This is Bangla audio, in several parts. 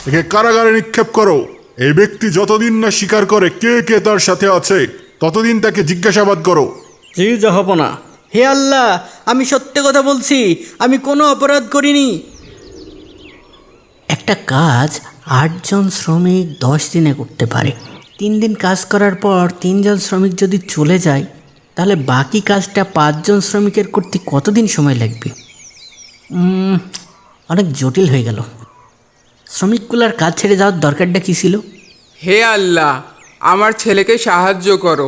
একে কারাগারে নিক্ষেপ করো। এই ব্যক্তি যতদিন না স্বীকার করে কে কে তার সাথে আছে, ততদিন তাকে জিজ্ঞাসাবাদ করো। জি জাহাপনা। হে আল্লাহ, আমি সত্যি কথা বলছি, আমি কোনো অপরাধ করিনি। একটা কাজ 8জন শ্রমিক 10 দিনে করতে পারে। 3 দিন কাজ করার পর 3জন শ্রমিক যদি চলে যায়, তাহলে বাকি কাজটা 5জন শ্রমিকের করতে কতদিন সময় লাগবে? অনেক জটিল হয়ে গেল। শ্রমিকগুলার কাজ ছেড়ে যাওয়ার দরকারটা কী ছিল? হে আল্লাহ, আমার ছেলেকে সাহায্য করো,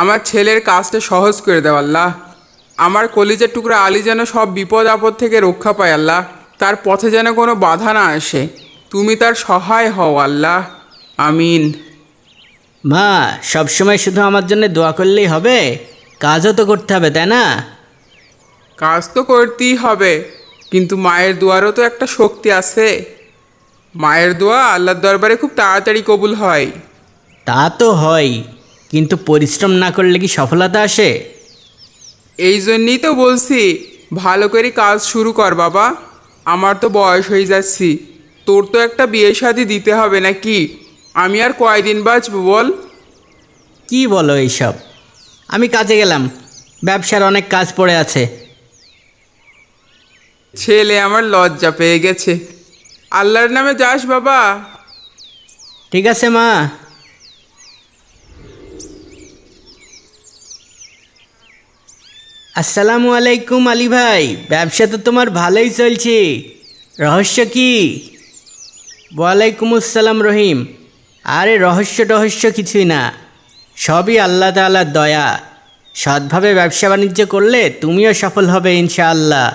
আমার ছেলের কাজটা সহজ করে দাও আল্লাহ। আমার কলিজার টুকরা আলী যেন সব বিপদ আপদ থেকে রক্ষা পায় আল্লাহ, তার পথে যেন কোনো বাধা না আসে, তুমি তার সহায় হও আল্লাহ, আমিন। মা, সবসময় শুধু আমার জন্য দোয়া করলেই হবে? কাজও তো করতে হবে, তাই না? কাজ তো করতেই হবে, কিন্তু মায়ের দোয়ারও তো একটা শক্তি আছে। মায়ের দোয়া আল্লাহর দরবারে খুব তাড়াতাড়ি কবুল হয়। তা তো হয়, কিন্তু পরিশ্রম না করলে কি সফলতা আসে? এই জন্যই তো বলছি, ভালো করে কাজ শুরু কর বাবা। আমার তো বয়স হয়ে যাচ্ছি, তোর তো একটা বিয়ে শাদি দিতে হবে নাকি? আমি আর কয়দিন বাঁচবো বল? কি বলো এইসব? আমি কাজে গেলাম, ব্যবসার অনেক কাজ পড়ে আছে। ছেলে আমার লজ্জা পেয়ে গেছে। আল্লাহর নামে যাস বাবা। ঠিক আছে মা। আসসালামু আলাইকুম আলী ভাই, ব্যবসা তো তোমার ভালোই চলছে, রহস্য কি? ওয়ালাইকুম আসসালাম রহিম। আরে রহস্য কিছুই না, সবই আল্লাহ তাআলার দয়া। সৎভাবে ব্যবসা বাণিজ্য করলে তুমিও সফল হবে ইনশাআল্লাহ।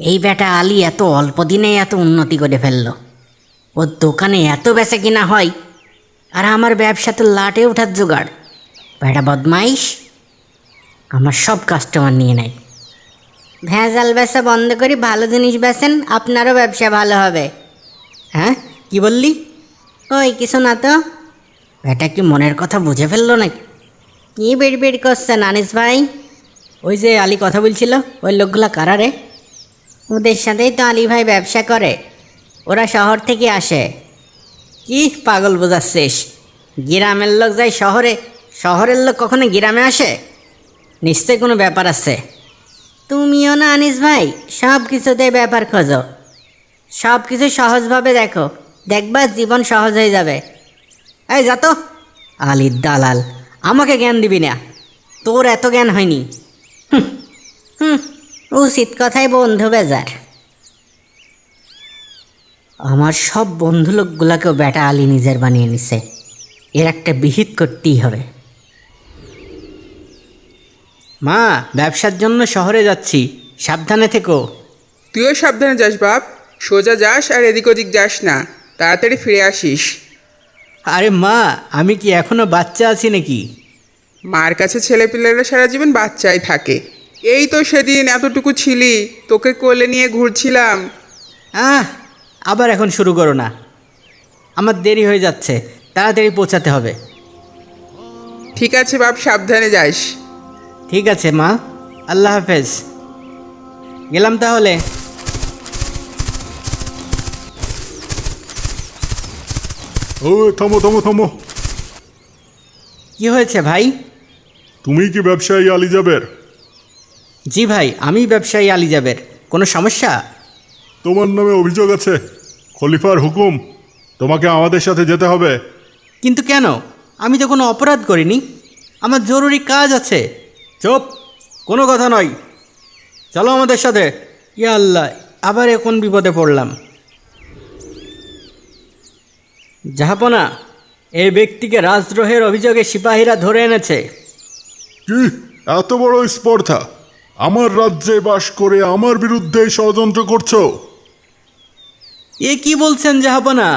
এই বেটা আলী এত অল্প দিনে এত উন্নতি করে ফেলল। ওর দোকানে এত বেচা কিনা হয়, আর আমার ব্যবসা তো লাটে ওঠার জোগাড়। বেটা বদমাইশ, আমার সব কাস্টমার নিয়ে নেয়। ভেজাল বেচা বন্ধ করে ভালো জিনিস বেচেন, আপনারও ব্যবসা ভালো হবে। হ্যাঁ, কি বললি? ওই কিছু না তো। বেটা কি মনের কথা বুঝে ফেললো নাকি? কি বিড়বিড় করছেন আনিস ভাই? ওই যে আলী কথা বলছিল, ওই লোকগুলা কারা রে? ওদের সাথেই তো আলী ভাই ব্যবসা করে, ওরা শহর থেকে আসে। কি পাগল বোঝাচ্ছিস? গ্রামের লোক যায় শহরে, শহরের লোক কখনো গ্রামে আসে? নিশ্চয়ই কোনো ব্যাপার আছে। তুমিও না আনিস ভাই সব কিছুতে ব্যাপার খোঁজো, সব কিছু সহজভাবে দেখো, দেখবা জীবন সহজ হয়ে যাবে। এই যা তো, আলীর দালাল, আমাকে জ্ঞান দিবি না, তোর এত জ্ঞান হয়নি। উচিত কথাই বন্ধু বেজার। আমার সব বন্ধু লোকগুলাকেও বেটা আলী নিজের বানিয়ে নিছে, এর একটা বিহিত করতেই হবে। মা, ব্যবসার জন্য শহরে যাচ্ছি, সাবধানে থেকো। তুইও সাবধানে যাস বাপ, সোজা যাস আর এদিক ওদিক যাস না, তাড়াতাড়ি ফিরে আসিস। আরে মা, আমি কি এখনো বাচ্চা আছি নাকি? মার কাছে ছেলেপিলেরা সারা জীবন বাচ্চাই থাকে। এই তো সেদিন এতটুকু ছিলি, তোকে কোলে নিয়ে ঘুরছিলাম। আবার এখন শুরু করো না, আমার দেরি হয়ে যাচ্ছে, তাড়াতাড়ি পৌঁছাতে হবে। ঠিক আছে বাপ, সাবধানে যাস। ঠিক আছে মা, আল্লাহ হাফেজ, গেলাম তাহলে। ও থামো থামো থামো। কি হয়েছে ভাই? তুমি কি ব্যবসায়ী আলী জাবের? জি ভাই, আমি ব্যবসায়ী আলী জাবের। কোনো সমস্যা? তোমার নামে অভিযোগ আছে, খলিফার হুকুম, তোমাকে আমাদের সাথে যেতে হবে। কিন্তু কেন? আমি তো কোনো অপরাধ করিনি, আমার জরুরি কাজ আছে। চুপ, কোনো কথা নয়, চলো আমাদের সাথে। ইয়া আল্লাহ, আবার এখন বিপদে পড়লাম। জাহাপনা, এই ব্যক্তিকে রাজদ্রোহের অভিযোগে সিপাহীরা ধরে এনেছে। কি এত বড় স্পর্ধা? আমার রাজ্যে বাস করে আমার বিরুদ্ধে ষড়যন্ত্র করছো? এ কি বলছেন জাহাপনা?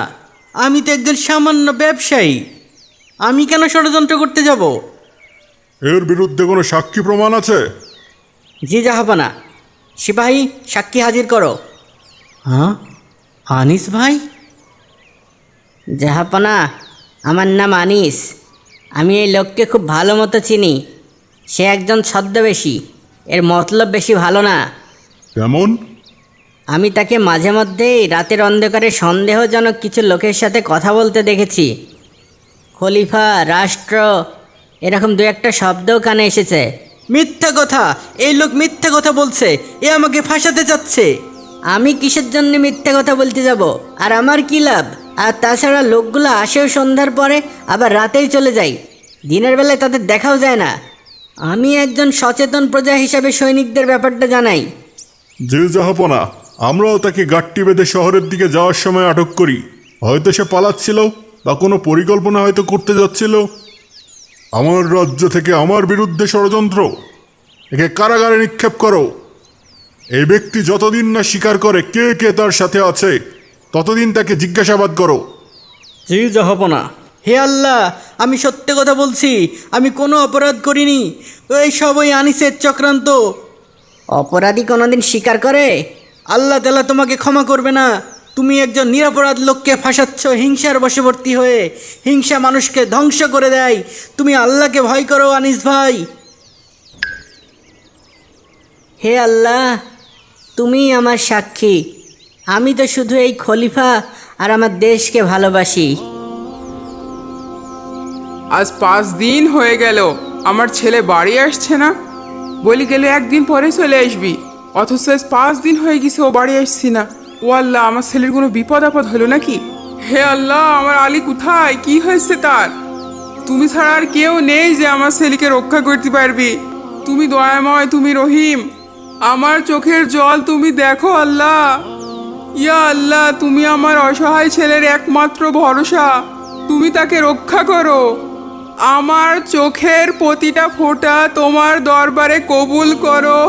আমি তো একজন সামান্য ব্যবসায়ী, আমি কেন ষড়যন্ত্র করতে যাব? এর বিরুদ্ধে কোনো সাক্ষী প্রমাণ আছে? জি জাহাপনা, সিপাহী সাক্ষী হাজির করো। হ্যাঁ, আনিস ভাই? জাহাপনা, আমার নাম আনিস, আমি এই লোককে খুব ভালো মতো চিনি। সে একজন ছদ্মবেশী, এর মতলব বেশি ভালো না। কেমন? আমি তাকে মাঝে মধ্যেই রাতের অন্ধকারে সন্দেহজনক কিছু লোকের সাথে কথা বলতে দেখেছি। খলিফা, রাষ্ট্র, এরকম দু একটা শব্দও কানে এসেছে। মিথ্যা কথা! এই লোক মিথ্যা কথা বলছে, এ আমাকে ফাঁসাতে চাচ্ছে। আমি কিসের জন্য মিথ্যে কথা বলতে যাব? আর আমার কি লাভ? আর তাছাড়া লোকগুলো আসেও সন্ধ্যার পরে, আবার রাতেই চলে যায়। দিনের বেলায় তাদের দেখাও যায় না। আমি একজন সচেতন প্রজা হিসাবে সৈনিকদের ব্যাপারটা জানাই। যে জাহাপনা, আমরাও তাকে গাট্টি বেঁধে শহরের দিকে যাওয়ার সময় আটক করি। হয়তো সে পালাচ্ছিল বা কোনো পরিকল্পনা হয়তো করতে যাচ্ছিল। আমার রাজ্য থেকে আমার বিরুদ্ধে ষড়যন্ত্র, একে কারাগারে নিক্ষেপ করো। এই ব্যক্তি যতদিন না স্বীকার করে কে কে তার সাথে আছে, ততদিন তাকে জিজ্ঞাসাবাদ করো। জি জাহাপনা। হে আল্লাহ, আমি সত্যি কথা বলছি, আমি কোনো অপরাধ করিনি। এই সবই আনিসের চক্রান্ত। অপরাধী কোনোদিন স্বীকার করে? আল্লাহ তাআলা তোমাকে ক্ষমা করবে না। তুমি একজন নিরপরাধ লোককে ফাঁসাচ্ছ হিংসার বশবর্তী হয়ে। হিংসা মানুষকে ধ্বংস করে দেয়। তুমি আল্লাহকে ভয় করো আনিস ভাই। হে আল্লাহ, তুমি আমার সাক্ষী। আমি তো শুধু এই খলিফা আর আমার দেশকে ভালোবাসি। আজ 5 দিন হয়ে গেল আমার ছেলে বাড়ি আসছে না। বলি গেলে একদিন পরে চলে আসবি, অথচ আজ 5 দিন হয়ে গেছে ও বাড়ি আসছি না। ও আল্লাহ, আমার ছেলের কোনো বিপদ আপদ হলো নাকি? হে আল্লাহ, আমার আলী কোথায়? কি হয়েছে তার? তুমি ছাড়া আর কেউ নেই যে আমার ছেলেকে রক্ষা করতে পারবি। তুমি দয়াময়, তুমি রহিম। আমার চোখের জল তুমি দেখো আল্লাহ। ইয়া আল্লাহ, তুমি আমার অসহায় ছেলের একমাত্র ভরসা। তুমি তাকে রক্ষা করো। আমার চোখের প্রতিটা ফোঁটা তোমার দরবারে কবুল করো।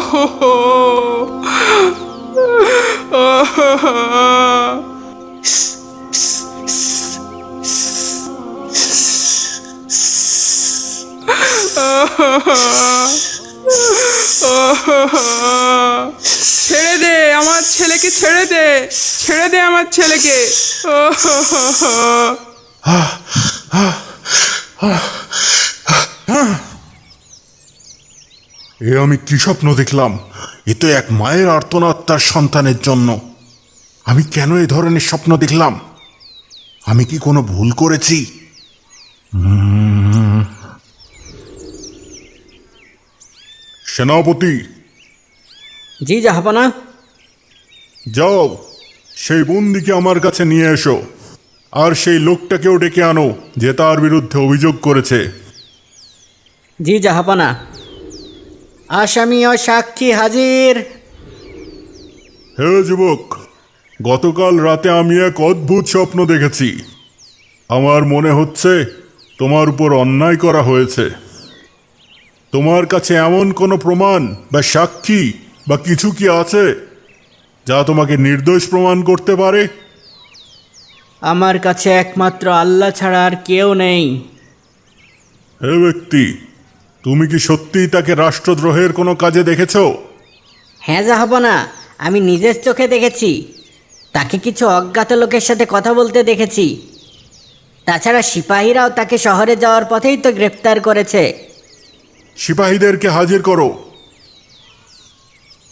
ছেড়ে দে আমার ছেলেকে, ছেড়ে দে, ছেড়ে দে আমার ছেলেকে। এ আমি কি স্বপ্ন দেখলাম? এ তো এক মায়ের আর্তনাদ তার সন্তানের জন্য। আমি কেন এ ধরনের স্বপ্ন দেখলাম? আমি কি কোনো ভুল করেছি? সেনাপতি, জি জাহাপনা। যাও, সেই বন্দিকে আমার কাছে নিয়ে এসো। আর সেই লোকটাকেও ডেকে আনো যে তার বিরুদ্ধে অভিযোগ করেছে। জি জাহাপনা। আসামি ও সাক্ষী হাজির। হে যুবক, গতকাল রাতে আমি এক অদ্ভুত স্বপ্ন দেখেছি। আমার মনে হচ্ছে তোমার উপর অন্যায় করা হয়েছে। তোমার কাছে এমন কোনো প্রমাণ বা সাক্ষী বা কিছু কি আছে যা তোমাকে নির্দোষ প্রমাণ করতে পারে? আমার কাছে একমাত্র আল্লাহ ছাড়া আর কেউ নেই। হে ব্যক্তি, তুমি কি সত্যিই তাকে রাষ্ট্রদ্রোহের কোনো কাজে দেখেছো? হ্যাঁ জাহাপনা, আমি নিজের চোখে দেখেছি। তাকে কিছু অজ্ঞাত লোকের সাথে কথা বলতে দেখেছি। তাছাড়া সিপাহীরাও তাকে শহরে যাওয়ার পথেই তো গ্রেপ্তার করেছে। সিপাহীদেরকে হাজির করো।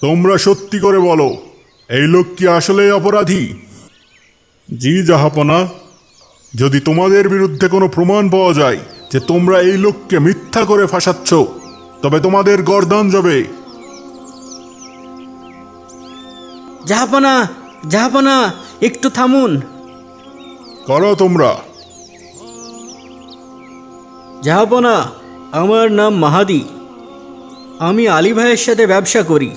তোমরা সত্যি করে বলো, এই লোক কি আসলেই অপরাধী? জি জাহাপনা, যদি তোমাদের বিরুদ্ধে কোনো প্রমাণ পাওয়া যায় যে তোমরা এই লোককে মিথ্যা করে ফাঁসাচ্ছ, তবে তোমাদের গর্দান যাবে। জাহাপনা, জাহাপনা, একটু থামুন। করো তোমরা। জাহাপনা, আমার নাম মাহাদি। আমি আলী ভাইয়ের সাথে ব্যবসা করি।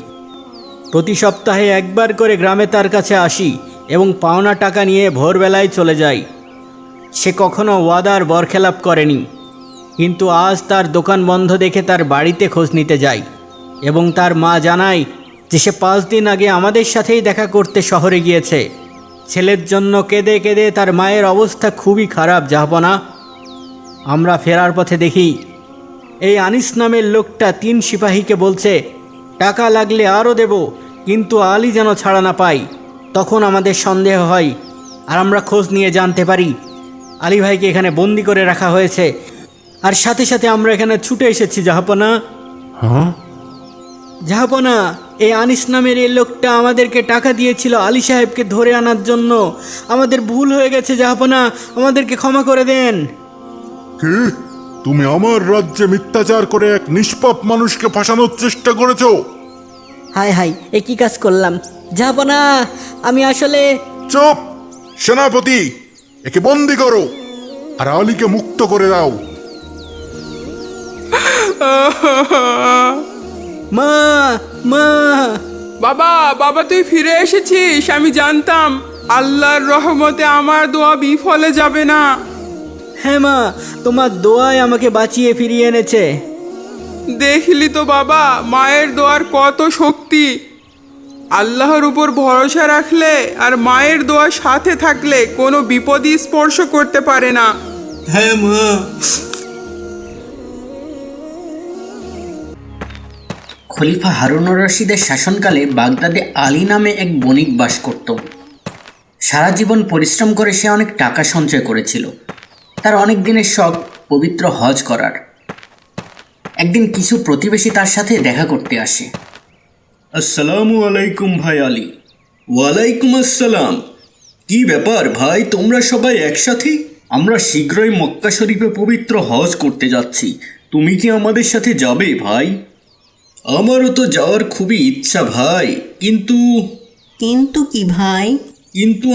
প্রতি সপ্তাহে একবার করে গ্রামে তার কাছে আসি এবং পাওনা টাকা নিয়ে ভোরবেলায় চলে যাই। সে কখনো ওয়াদার বরখেলাপ করেনি, কিন্তু আজ তার দোকান বন্ধ দেখে তার বাড়িতে খোঁজ নিতে যাই এবং তার মা জানায় যে সে 5 দিন আগে আমাদের সাথেই দেখা করতে শহরে গিয়েছে। ছেলের জন্য কেঁদে কেঁদে তার মায়ের অবস্থা খুবই খারাপ জাহাপনা। আমরা ফেরার পথে দেখি এই আনিস নামের লোকটা 3 সিপাহীকে বলছে টাকা লাগলে আরও দেব, কিন্তু আলী যেন ছাড়া না পাই। তখন আমাদের সন্দেহ হয় আর আমরা খোঁজ নিয়ে জানতে পারি আলী ভাইকে এখানে বন্দি করে রাখা হয়েছে। আর সাথে সাথে আমরা এখানে ছুটে এসেছি জাহাপনা। হ্যাঁ, জাহাপনা, এই আনিস নামের এই লোকটা আমাদেরকে টাকা দিয়েছিল আলী সাহেবকে ধরে আনার জন্য। আমাদের ভুল হয়ে গেছে জাহাপনা, আমাদেরকে ক্ষমা করে দেন। কি? তুমি আমার রাজ্যে মিথ্যাচার করে এক নিষ্পাপ মানুষকে ফাঁসানোর চেষ্টা করেছো? হাই হাই, এ কি কাজ করলাম জাহাপনা? আমি আসলে চুপ! সেনাপতি, একে বন্দি করো আর আলীকে মুক্ত করে দাও। মা মা বাবা, বাবা তুই ফিরে এসেছিস। আমি জানতাম আল্লাহর রহমতে আমার দোয়া বিফলে যাবে না। হ্যাঁ মা, তোমার দোয়ায় আমাকে বাঁচিয়ে ফিরিয়ে এনেছে। দেখলি তো বাবা, মায়ের দোয়ার কত শক্তি। আল্লাহর উপর ভরসা রাখলে আর মায়ের দোয়ার সাথে থাকলে কোনো বিপদই স্পর্শ করতে পারে না। হ্যাঁ মা। খলিফা হারুনুর রশিদের শাসনকালে বাগদাদে আলী নামে এক বণিক বাস করত। সারা জীবন পরিশ্রম করে সে অনেক টাকা সঞ্চয় করেছিল। তার অনেক দিনের শখ পবিত্র হজ করার। একদিন কিছু প্রতিবেশী তার সাথে দেখা করতে আসে। আসসালামু আলাইকুম ভাই আলী। ওয়ালাইকুম আসসালাম। কি ব্যাপার ভাই, তোমরা সবাই একসাথে? আমরা শীঘ্রই মক্কা শরীফে পবিত্র হজ করতে যাচ্ছি। তুমি কি আমাদের সাথে যাবে ভাই? আমারও তো যাওয়ার খুবই ইচ্ছা ভাই, কিন্তু কিন্তু কি ভাই?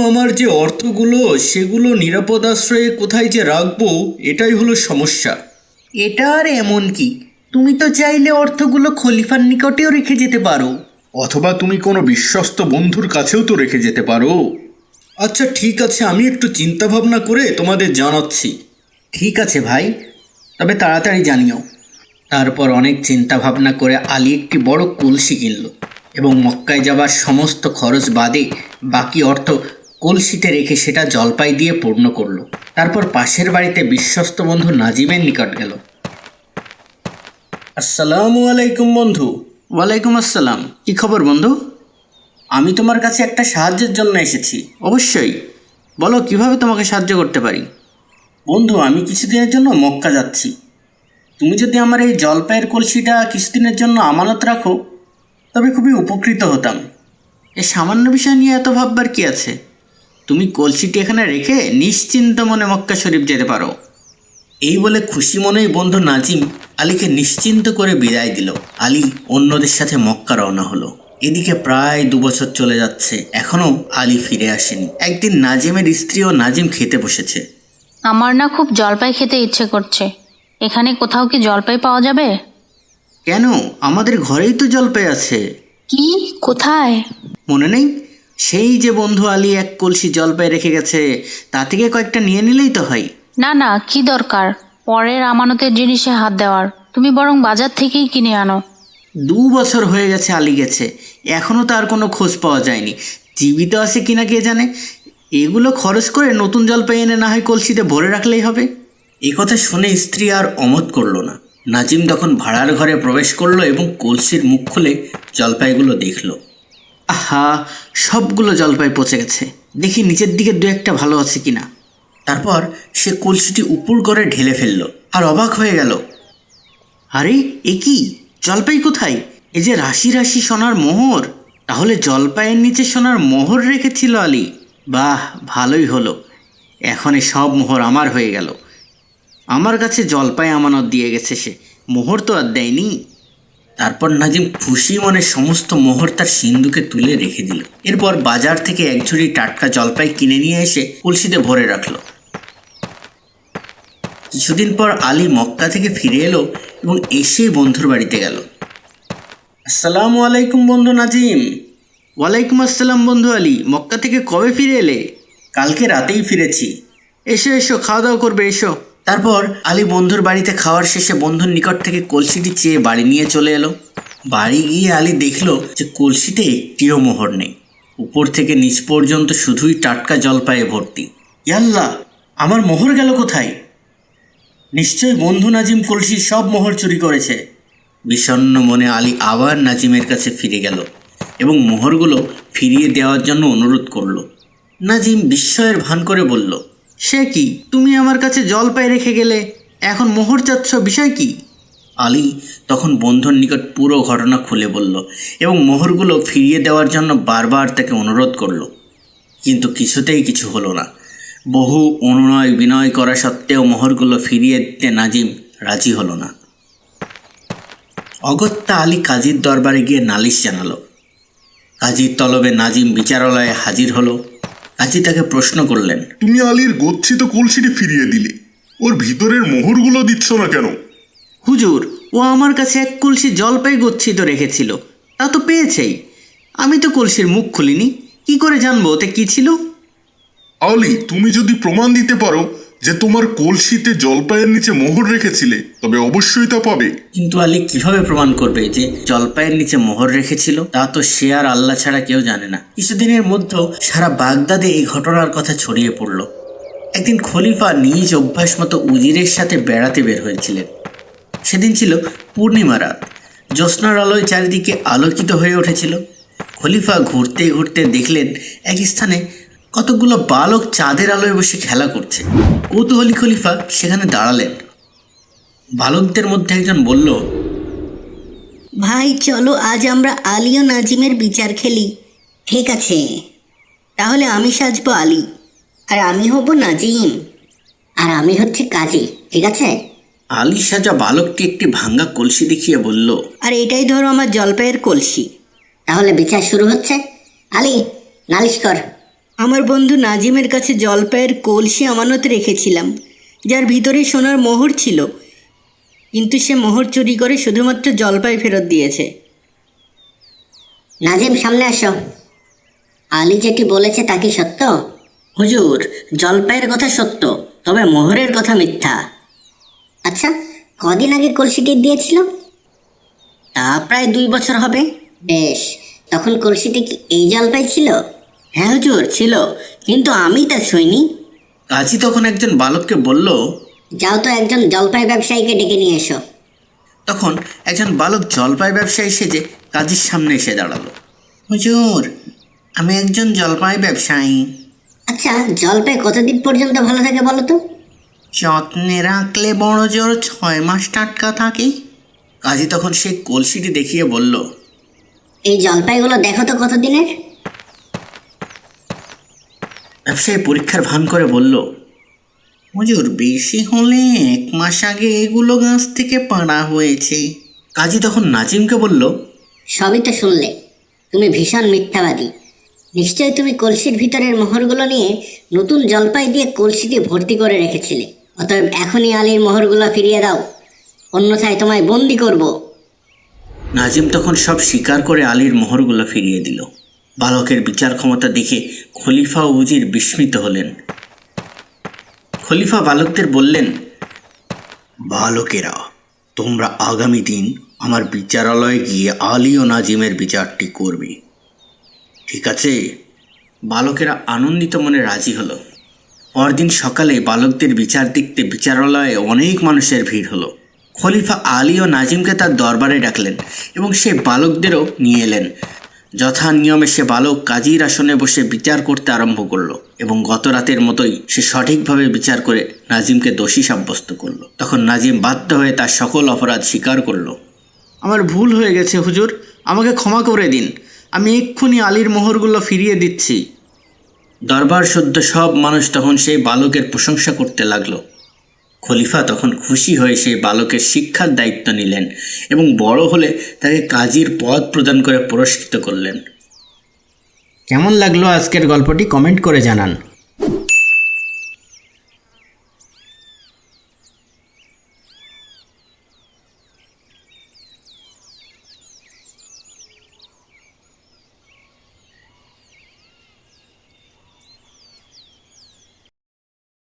আমার যে অর্থগুলো সেগুলো নিরাপদ আশ্রয়ে কোথায় যে রাখবো, এটাই হলো সমস্যা। এটা আর এমন কি, তুমি তো চাইলে অর্থগুলো খলিফার নিকটেও রেখে যেতে পারো। অথবা তুমি কোনো বিশ্বস্ত বন্ধুর কাছেও তো রেখে যেতে পারো। আচ্ছা ঠিক আছে, আমি একটু চিন্তা ভাবনা করে তোমাদের জানাচ্ছি। ঠিক আছে ভাই, তবে তাড়াতাড়ি জানিও। তারপর অনেক চিন্তা ভাবনা করে আলী একটি বড় কলসি কিনল এবং মক্কায় যাবার সমস্ত খরচ বাদে বাকি অর্থ কলসিতে রেখে সেটা জলপাই দিয়ে পূর্ণ করলো। তারপর পাশের বাড়িতে বিশ্বস্ত বন্ধু নাজিমের নিকট গেল। আসসালামু আলাইকুম বন্ধু। ওয়ালাইকুম আসসালাম। কি খবর বন্ধু? আমি তোমার কাছে একটা সাহায্যের জন্য এসেছি। অবশ্যই, বলো কিভাবে তোমাকে সাহায্য করতে পারি। বন্ধু, আমি কিছুদিনের জন্য মক্কা যাচ্ছি। তুমি যদি আমার এই জলপাইয়ের কলসিটা কিছুদিনের জন্য আমানত রাখো তবে খুবই উপকৃত হতাম। এই সামান্য বিষয় নিয়ে এত ভাববার কি আছে? তুমি কলসিটি এখানে রেখে নিশ্চিন্ত মনে মক্কা শরীফ যেতে পারো। এই বলে খুশি মনেই বন্ধু নাজিম আলীকে নিশ্চিন্ত করে বিদায় দিল। আলী অন্যদের সাথে মক্কা রওনা হলো। এদিকে প্রায় 2 বছর চলে যাচ্ছে, এখনও আলী ফিরে আসেনি। একদিন নাজিমের স্ত্রী ও নাজিম খেতে বসেছে। আমার না খুব জলপাই খেতে ইচ্ছে করছে। এখানে কোথাও কি জলপাই পাওয়া যাবে? কেন, আমাদের ঘরেই তো জলপাই আছে। কি? কোথায়? মনে নেই? সেই যে বন্ধু আলী এক কলসি জলপাই রেখে গেছে, তা থেকে কয়েকটা নিয়ে নিলেই তো হয়। না না, কি দরকার পরের আমানতের জিনিসে হাত দেওয়ার? তুমি বরং বাজার থেকেই কিনে আনো। 2 বছর হয়ে গেছে আলী গেছে, এখনও তার কোনো খোঁজ পাওয়া যায়নি। জীবিত আছে কিনা কে জানে। এগুলো খরচ করে নতুন জলপাই এনে না হয় কলসিতে ভরে রাখলেই হবে। এই কথা শুনে স্ত্রী আর অমত করল না। নাজিম তখন ভাড়ার ঘরে প্রবেশ করলো এবং কলসির মুখ খুলে জলপাইগুলো দেখলো। আহা, সবগুলো জলপাই পচে গেছে। দেখি নিচের দিকে 2-1টা ভালো আছে কিনা। তারপর সে কলসিটি উপর করে ঢেলে ফেললো আর অবাক হয়ে গেল। আরে এ কি, জলপাই কোথায়? এ যে রাশি রাশি সোনার মোহর। তাহলে জলপাইয়ের নিচে সোনার মোহর রেখেছিল আলী। বাহ, ভালোই হলো, এখন এ সব মোহর আমার হয়ে গেল। আমার কাছে জলপাই আমানত দিয়ে গেছে সে, মোহর তো আর দেয়নি। তারপর নাজিম খুশি মনে সমস্ত মোহর তার সিন্ধুকে তুলে রেখে দিল। এরপর বাজার থেকে 1 ঝুড়ি টাটকা জলপাই কিনে নিয়ে এসে কলসিতে ভরে রাখলো। কিছুদিন পর আলী মক্কা থেকে ফিরে এলো এবং এসে বন্ধুর বাড়িতে গেল। আসসালামু আলাইকুম বন্ধু নাজিম। ওয়ালাইকুম আসসালাম বন্ধু আলী। মক্কা থেকে কবে ফিরে এলে? কালকে রাতেই ফিরেছি। এসো এসো, খাওয়া দাওয়া করবে, এসো। তারপর আলী বন্ধুর বাড়িতে খাওয়ার শেষে বন্ধুর নিকট থেকে কলসিটি চেয়ে বাড়ি নিয়ে চলে এলো। বাড়ি গিয়ে আলী দেখলো যে কলসিতে একটিও মোহর নেই। উপর থেকে নিচ পর্যন্ত শুধুই টাটকা জলপাইয়ে ভর্তি। ইয়াল্লাহ, আমার মোহর গেল কোথায়? নিশ্চয় বন্ধু নাজিম কলসির সব মোহর চুরি করেছে। বিষণ্ণ মনে আলী আবার নাজিমের কাছে ফিরে গেল এবং মোহরগুলো ফিরিয়ে দেওয়ার জন্য অনুরোধ করল। নাজিম বিস্ময়ের ভান করে বলল, সে কি, তুমি আমার কাছে জলপাই রেখে গেলে, এখন মোহর চাচ্ছ, বিষয় কি? আলী তখন বন্ধুর নিকট পুরো ঘটনা খুলে বলল এবং মোহরগুলো ফিরিয়ে দেওয়ার জন্য বারবার তাকে অনুরোধ করলো, কিন্তু কিছুতেই কিছু হলো না। বহু অনুনয় বিনয় করা সত্ত্বেও মোহরগুলো ফিরিয়ে দিতে নাজিম রাজি হলো না। অগত্যা আলী কাজীর দরবারে গিয়ে নালিশ জানালো। কাজীর তলবে নাজিম বিচারালয়ে হাজির হলো। কাজী তাকে প্রশ্ন করলেন, তুমি আলীর গচ্ছিত কলসিটি ফিরিয়ে দিলে, ওর ভিতরের মোহরগুলো দিচ্ছ না কেন? হুজুর, ও আমার কাছে এক কলসি জলপাই গচ্ছিত রেখেছিল, তা তো পেয়েছেই। আমি তো কলসির মুখ খুলিনি, কি করে জানবো ওতে কি ছিল? আলী, তুমি যদি প্রমাণ দিতে পারো যে তোমার কলসিতে জলপাইয়ের নিচে মোহর রেখেছিলে, তবে অবশ্যই তা পাবে। কিন্তু আলী কিভাবে প্রমাণ করবে যে জলপাইয়ের নিচে মোহর রেখেছিল? তা তো সে আর আল্লাহ ছাড়া কেউ জানে না। কিছুদিনের মধ্যে সারা বাগদাদে এই ঘটনার কথা ছড়িয়ে পড়ল। একদিন খলিফা নিজ অভ্যাস মতো উজিরের সাথে বেড়াতে বের হয়েছিলেন। সেদিন ছিল পূর্ণিমা রাত। জ্যোৎস্নার আলোয় চারিদিকে আলোকিত হয়ে উঠেছিল। খলিফা ঘুরতে ঘুরতে দেখলেন এক স্থানে কতগুলো বালক চাঁদের আলোয় বসে খেলা করছে। কৌতূহলী খলিফা সেখানে দাঁড়ালেন। বালকদের মধ্যে একজন বলল, ভাই চলো আজ আমরা আলী ও নাজিমের বিচার খেলি। ঠিক আছে, তাহলে আমি সাজবো আলী, আর আমি হব নাজিম, আর আমি হচ্ছে কাজী। ঠিক আছে? আলী সাজা বালকটি একটি ভাঙ্গা কলসি দেখিয়ে বলল, আর এটাই ধরো আমার জলপাইয়ের কলসি। তাহলে বিচার শুরু হচ্ছে। আলী, নালিশ কর। আমার বন্ধু নাজিমের কাছে জলপাইয়ের কলসি আমানত রেখেছিলাম, যার ভিতরে সোনার মোহর ছিল, কিন্তু সে মোহর চুরি করে শুধুমাত্র জলপাই ফেরত দিয়েছে। নাজিম, সামনে আসো। আলী যেটি বলেছে তা কি সত্য? হুজুর, জলপাইয়ের কথা সত্য, তবে মোহরের কথা মিথ্যা। আচ্ছা, কদিন আগে কলসিটি দিয়েছিল? তা প্রায় 2 বছর হবে। বেশ, তখন কলসিটি কি এই জলপাই ছিল? হ্যাঁ হুজুর, ছিল, কিন্তু আমি তা ছুঁইনি। কাজী তখন একজন বালককে বলল, যাও তো একজন জলপাই ব্যবসায়ীকে ডেকে নিয়ে এসো। তখন একজন বালক জলপাই ব্যবসায়ী সেজে কাজীর সামনে এসে দাঁড়ালো। হুজুর, আমি একজন জলপাই ব্যবসায়ী। আচ্ছা, জলপাই কতদিন পর্যন্ত ভালো থাকে বলো তো? যত্নে রাখলে বড় জোর 6 মাস টাটকা থাকে। কাজী তখন সেই কলসিটি দেখিয়ে বলল, এই জলপাইগুলো দেখো তো কতদিনের। ব্যবসায়ী পরীক্ষার ভান করে বলল, হুজুর, বেশি হলে 1 মাস আগে এগুলো গাছ থেকে পাড়া হয়েছে। কাজী তখন নাজিমকে বলল, সবই তো শুনলে, তুমি ভীষণ মিথ্যাবাদী। নিশ্চয়ই তুমি কলসির ভিতরের মোহরগুলো নিয়ে নতুন জলপাই দিয়ে কলসিটি ভর্তি করে রেখেছিলে। অতএব এখনই আলীর মোহরগুলো ফিরিয়ে দাও, অন্যথায় তোমায় বন্দি করব। নাজিম তখন সব স্বীকার করে আলীর মোহরগুলো ফিরিয়ে দিল। বালকের বিচার ক্ষমতা দেখে খলিফা ও উজির বিস্মিত হলেন। খলিফা বালকদের বললেন, বালকেরা, তোমরা আগামী দিন আমার বিচারালয়ে গিয়ে আলী ও নাজিমের বিচারটি করবে, ঠিক আছে? বালকেরা আনন্দিত মনে রাজি হলো। পরদিন সকালে বালকদের বিচার দেখতে বিচারালয়ে অনেক মানুষের ভিড় হলো। খলিফা আলী ও নাজিমকে তার দরবারে ডাকলেন এবং সে বালকদেরও নিয়ে এলেন। যথা নিয়মে সে বালক কাজীর আসনে বসে বিচার করতে আরম্ভ করলো এবং গত রাতের মতোই সে সঠিকভাবে বিচার করে নাজিমকে দোষী সাব্যস্ত করলো। তখন নাজিম বাধ্য হয়ে তার সকল অপরাধ স্বীকার করলো। আমার ভুল হয়ে গেছে হুজুর, আমাকে ক্ষমা করে দিন। আমি এক্ষুনি আলীর মোহরগুলো ফিরিয়ে দিচ্ছি। দরবার সদ্য সব মানুষ তখন সেই বালকের প্রশংসা করতে লাগলো। খলিফা তখন খুশি হয়ে সেই বালকের শিক্ষার দায়িত্ব নিলেন এবং বড় হলে তাকে কাজীর পদ প্রদান করে পুরস্কৃত করলেন। কেমন লাগলো আজকের গল্পটি কমেন্ট করে জানান।